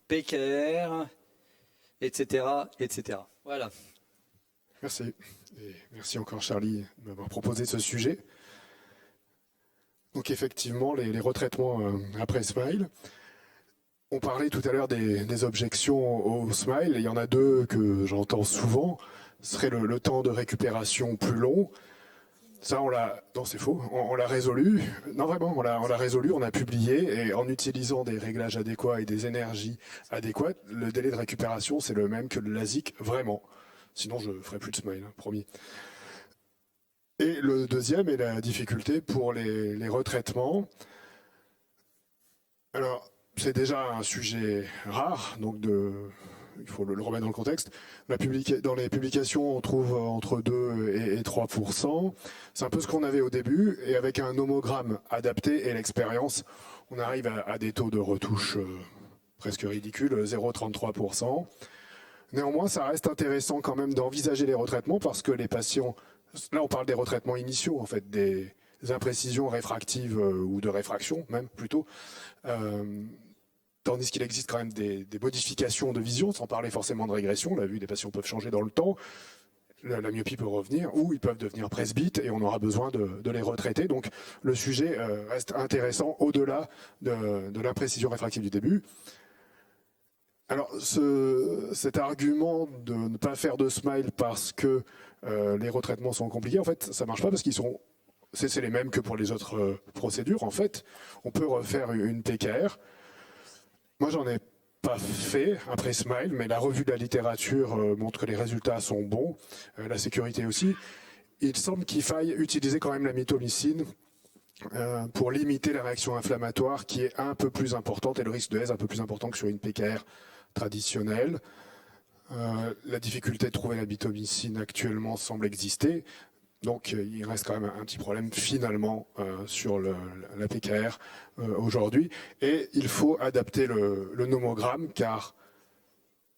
PKR, etc., etc. Voilà. Merci. Et merci encore Charlie de m'avoir proposé ce sujet. Donc effectivement, les retraitements après Smile. On parlait tout à l'heure des objections au Smile. Et il y en a deux que j'entends souvent. Ce serait le temps de récupération plus long. Ça, on l'a. Non, c'est faux. On l'a résolu. Non, vraiment, on l'a résolu. On a publié et en utilisant des réglages adéquats et des énergies adéquates, le délai de récupération c'est le même que le LASIK, vraiment. Sinon, je ferai plus de Smile, hein, promis. Et le deuxième est la difficulté pour les retraitements. Alors, c'est déjà un sujet rare, donc il faut le remettre dans le contexte. Dans les publications, on trouve entre 2 et 3%. C'est un peu ce qu'on avait au début, et avec un nomogramme adapté et l'expérience, on arrive à des taux de retouche presque ridicules, 0,33%. Néanmoins, ça reste intéressant quand même d'envisager les retraitements parce que les patients, là on parle des retraitements initiaux en fait, des imprécisions réfractives ou de réfraction même plutôt, tandis qu'il existe quand même des modifications de vision, sans parler forcément de régression. La vue des patients peuvent changer dans le temps, la myopie peut revenir ou ils peuvent devenir presbytes et on aura besoin de les retraiter. Donc le sujet reste intéressant au-delà de l'imprécision réfractive du début. Alors, cet argument de ne pas faire de Smile parce que les retraitements sont compliqués, en fait, ça marche pas parce c'est les mêmes que pour les autres procédures. En fait, on peut refaire une PKR. Moi, j'en ai pas fait après Smile, mais la revue de la littérature montre que les résultats sont bons, la sécurité aussi. Il semble qu'il faille utiliser quand même la mitomycine pour limiter la réaction inflammatoire qui est un peu plus importante et le risque de haise un peu plus important que sur une PKR traditionnelle. La difficulté de trouver la mitomycine actuellement semble exister. Donc il reste quand même un petit problème finalement sur la PKR aujourd'hui. Et il faut adapter le nomogramme car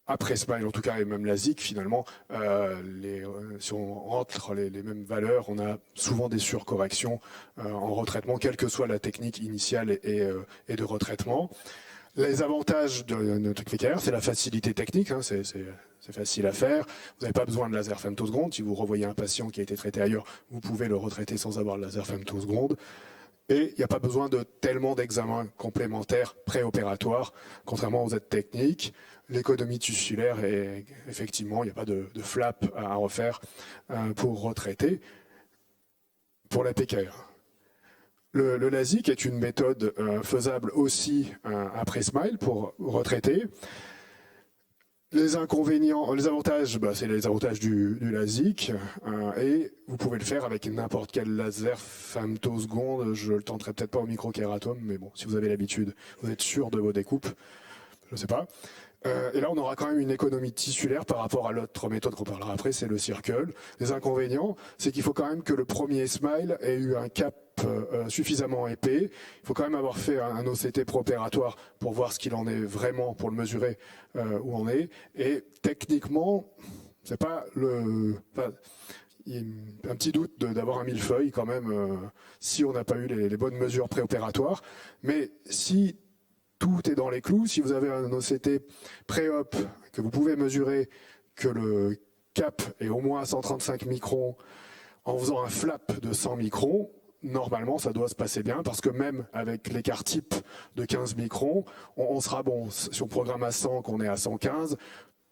après Smile en tout cas et même LASIK finalement, si on rentre les mêmes valeurs, on a souvent des surcorrections en retraitement, quelle que soit la technique initiale et de retraitement. Les avantages de notre PKR, c'est la facilité technique, hein, c'est facile à faire. Vous n'avez pas besoin de laser femtoseconde. Si vous revoyez un patient qui a été traité ailleurs, vous pouvez le retraiter sans avoir le laser femtoseconde. Et il n'y a pas besoin de tellement d'examens complémentaires préopératoires, contrairement aux aides techniques. L'économie tissulaire, est effectivement, il n'y a pas de flap à refaire pour retraiter. Pour la PKR. Le LASIK est une méthode faisable aussi après Smile pour retraiter. Les inconvénients, les avantages, c'est les avantages du LASIK et vous pouvez le faire avec n'importe quel laser femtoseconde. Je le tenterai peut-être pas au microkératome, mais bon, si vous avez l'habitude, vous êtes sûr de vos découpes. Je ne sais pas. Et là, on aura quand même une économie tissulaire par rapport à l'autre méthode qu'on parlera après, c'est le Circle. Les inconvénients, c'est qu'il faut quand même que le premier Smile ait eu un cap suffisamment épais. Il faut quand même avoir fait un OCT préopératoire pour voir ce qu'il en est vraiment, pour le mesurer où on est. Et techniquement, c'est pas il y a un petit doute d'avoir un millefeuille quand même si on n'a pas eu les bonnes mesures préopératoires. Mais si tout est dans les clous. Si vous avez un OCT pré-op que vous pouvez mesurer que le cap est au moins à 135 microns en faisant un flap de 100 microns, normalement ça doit se passer bien parce que même avec l'écart type de 15 microns, on sera bon. Si on programme à 100, qu'on est à 115,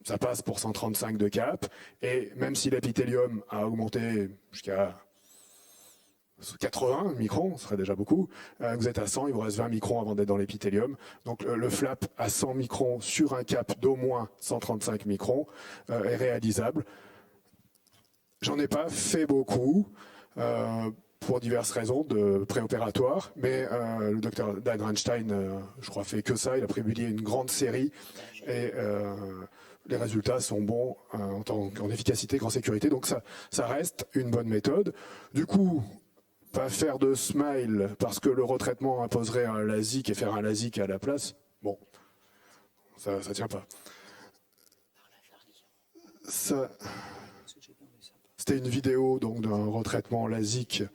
ça passe pour 135 de cap. Et même si l'épithélium a augmenté jusqu'à 80 microns, ce serait déjà beaucoup. Vous êtes à 100, il vous reste 20 microns avant d'être dans l'épithélium. Donc le flap à 100 microns sur un cap d'au moins 135 microns est réalisable. J'en ai pas fait beaucoup pour diverses raisons de préopératoire, mais le docteur Dan Reinstein, je crois, fait que ça. Il a publié une grande série et les résultats sont bons en efficacité, en sécurité. Donc ça reste une bonne méthode. Du coup, pas faire de Smile parce que le retraitement imposerait un LASIK et faire un LASIK à la place, bon, ça tient pas. C'était une vidéo donc d'un retraitement LASIK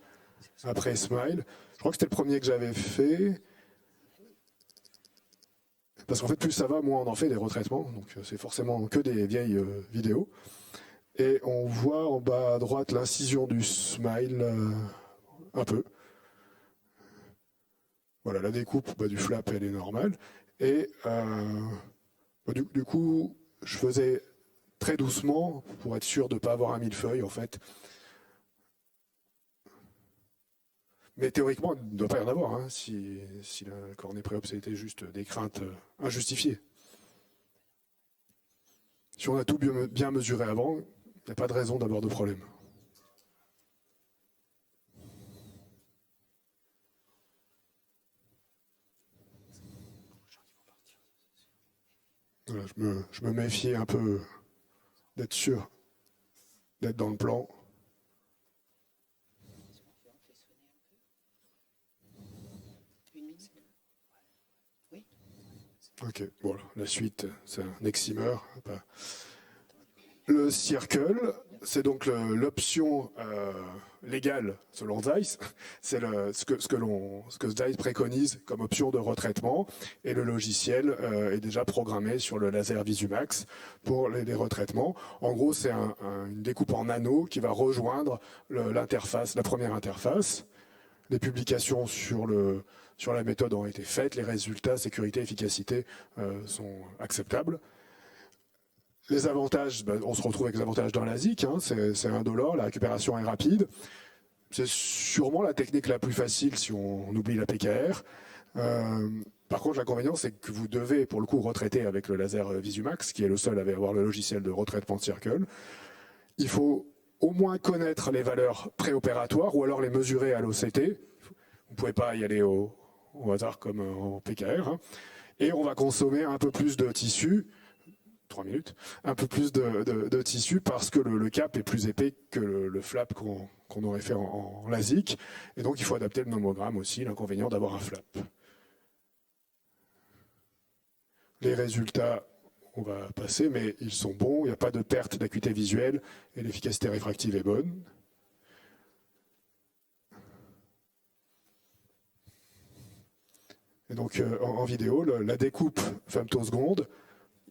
après Smile. Je crois que c'était le premier que j'avais fait. Parce qu'en fait, plus ça va, moins on en fait des retraitements. Donc c'est forcément que des vieilles vidéos. Et on voit en bas à droite l'incision du smile un peu. Voilà, la découpe du flap, elle est normale. Et du coup, je faisais très doucement pour être sûr de ne pas avoir un millefeuille, en fait. Mais théoriquement, il ne doit pas y en avoir, hein, si la cornée préop, c'était juste des craintes injustifiées. Si on a tout bien mesuré avant, il n'y a pas de raison d'avoir de problème. Voilà, je me méfiais un peu d'être sûr, d'être dans le plan. Ok, voilà, la suite, c'est un excimer. Le circle, c'est donc l'option légale selon Zeiss. C'est ce que Zeiss préconise comme option de retraitement. Et le logiciel est déjà programmé sur le laser Visumax pour les retraitements. En gros, c'est une découpe en anneaux qui va rejoindre l'interface, la première interface. Les publications sur la méthode ont été faites. Les résultats, sécurité, efficacité sont acceptables. Les avantages, on se retrouve avec les avantages d'un LASIK, hein, c'est indolore, la récupération est rapide. C'est sûrement la technique la plus facile si on oublie la PKR. Par contre, l'inconvénient, c'est que vous devez, pour le coup, retraiter avec le laser Visumax, qui est le seul à avoir le logiciel de retraitement de circle. Il faut au moins connaître les valeurs préopératoires ou alors les mesurer à l'OCT. Vous ne pouvez pas y aller au hasard comme en PKR. Hein. Et on va consommer un peu plus de tissu. 3 minutes, un peu plus de tissu parce que le cap est plus épais que le flap qu'on aurait fait en LASIK. Et donc, il faut adapter le nomogramme aussi, l'inconvénient d'avoir un flap. Les résultats, on va passer, mais ils sont bons. Il n'y a pas de perte d'acuité visuelle et l'efficacité réfractive est bonne. Et donc, en vidéo, la découpe femtoseconde,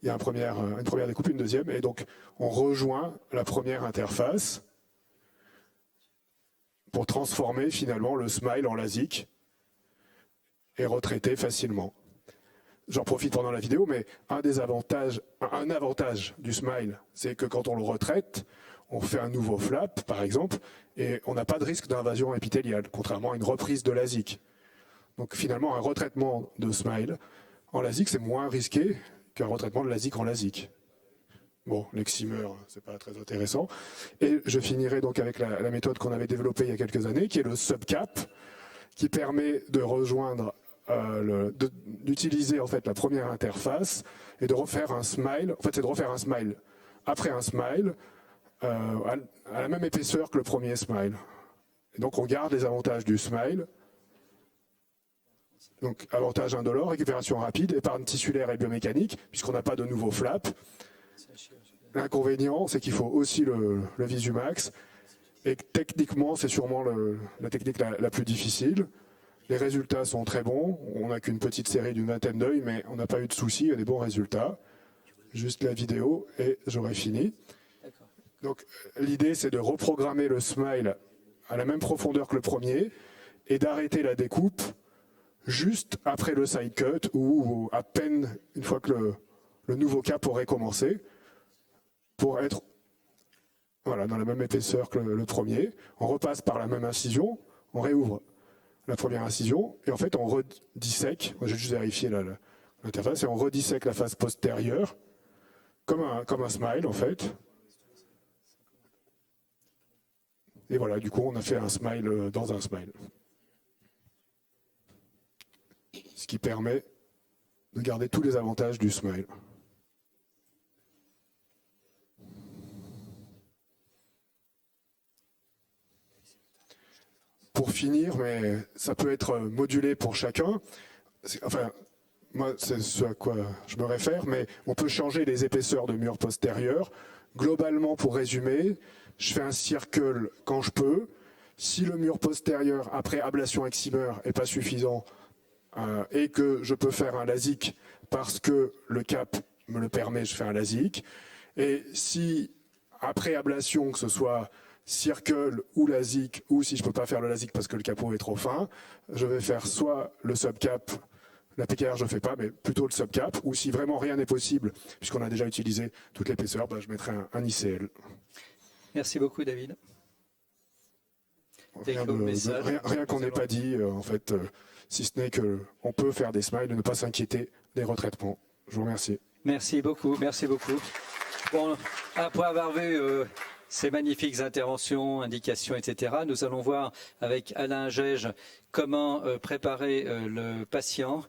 il y a une première découpe, une deuxième, et donc on rejoint la première interface pour transformer finalement le smile en LASIK et retraiter facilement. J'en profite pendant la vidéo, mais un avantage du smile, c'est que quand on le retraite, on fait un nouveau flap, par exemple, et on n'a pas de risque d'invasion épithéliale, contrairement à une reprise de LASIK. Donc finalement, un retraitement de smile en LASIK, c'est moins risqué qu'un retraitement de LASIK en LASIK. Bon, l'excimer, c'est pas très intéressant. Et je finirai donc avec la méthode qu'on avait développée il y a quelques années, qui est le subcap, qui permet de rejoindre, d'utiliser en fait la première interface et de refaire un smile. En fait, c'est de refaire un smile après un smile à la même épaisseur que le premier smile. Et donc, on garde les avantages du smile. Donc, avantage indolore, récupération rapide, épargne tissulaire et biomécanique, puisqu'on n'a pas de nouveau flap. L'inconvénient, c'est qu'il faut aussi le Visumax. Et techniquement, c'est sûrement la technique la plus difficile. Les résultats sont très bons. On n'a qu'une petite série d'une vingtaine d'œils, mais on n'a pas eu de soucis, il y a des bons résultats. Juste la vidéo et j'aurai fini. Donc, l'idée, c'est de reprogrammer le smile à la même profondeur que le premier et d'arrêter la découpe juste après le side cut ou à peine une fois que le nouveau cap aurait commencé pour être voilà, dans la même épaisseur que le premier. On repasse par la même incision, on réouvre la première incision et en fait on redissèque, j'ai juste vérifié l'interface, et on redissèque la face postérieure comme un smile en fait. Et voilà, du coup on a fait un smile dans un smile. Ce qui permet de garder tous les avantages du smile. Pour finir, mais ça peut être modulé pour chacun, enfin, moi c'est ce à quoi je me réfère, mais on peut changer les épaisseurs de mur postérieur. Globalement, pour résumer, je fais un circle quand je peux. Si le mur postérieur, après ablation excimer, n'est pas suffisant, et que je peux faire un LASIK parce que le cap me le permet, je fais un LASIK. Et si, après ablation, que ce soit Circle ou LASIK, ou si je peux pas faire le LASIK parce que le capot est trop fin, je vais faire soit le subcap, la PKR je fais pas, mais plutôt le subcap, ou si vraiment rien n'est possible, puisqu'on a déjà utilisé toute l'épaisseur, je mettrai un ICL. Merci beaucoup, David. Rien qu'on n'ait pas dit, en fait, si ce n'est qu'on peut faire des smiles et ne pas s'inquiéter des retraitements. Je vous remercie. Merci beaucoup, merci beaucoup. Bon, après avoir vu ces magnifiques interventions, indications, etc., nous allons voir avec Alain Gege comment préparer le patient